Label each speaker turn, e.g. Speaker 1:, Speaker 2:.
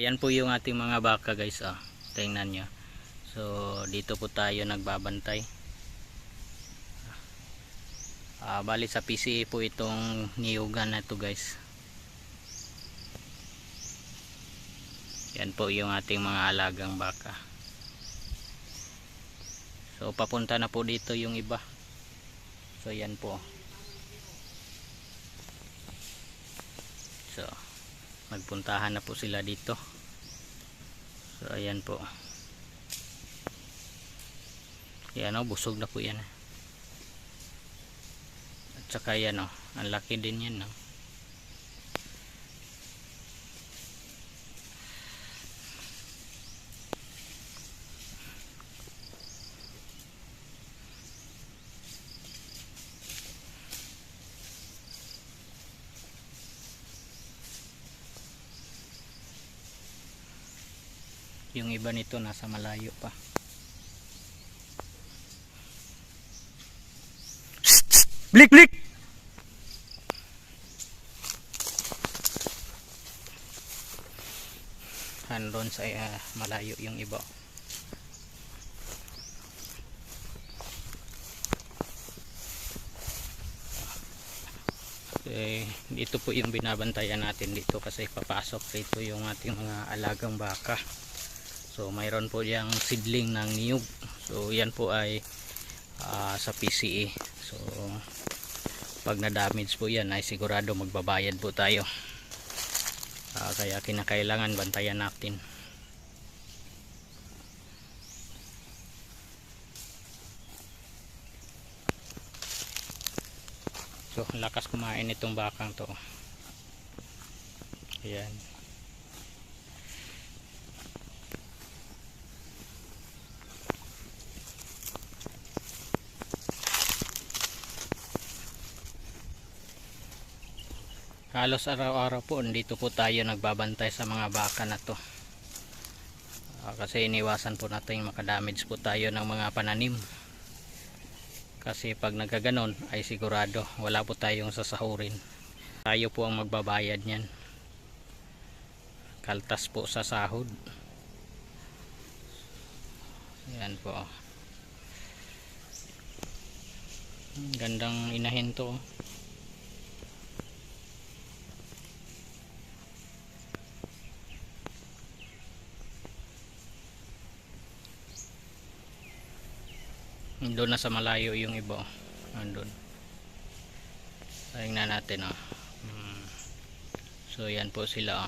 Speaker 1: Ayan po yung ating mga baka guys, tingnan nyo. So dito po tayo nagbabantay. Bali sa PCA po itong niyugan na to guys. Yan po yung ating mga alagang baka. So papunta na po dito yung iba. So yan po. So magpuntahan na po sila dito. So ayan po. Yan busog na po yan. At saka yan ang laki din yan Yung iba nito nasa malayo pa. Blik blik. Handon sa malayo yung iba. Dito po yung binabantayan natin dito kasi papasok dito yung ating mga alagang baka. So mayroon po yung seedling ng niyog. So yan po ay sa PCA. So pag na-damage po yan ay sigurado magbabayad po tayo. Kaya kinakailangan bantayan natin. So lakas kumain itong bakang to. Ayan. Halos araw-araw po dito po tayo nagbabantay sa mga baka na to. Kasi iniwasan po natin makadamage po tayo ng mga pananim. Kasi pag nagkaganon ay sigurado wala po tayong sasahurin. Tayo po ang magbabayad niyan. Kaltas po sa sahod. Yan po. Gandang inahin to. Doon na sa malayo yung iba. Andun. Tingnan natin So yan po sila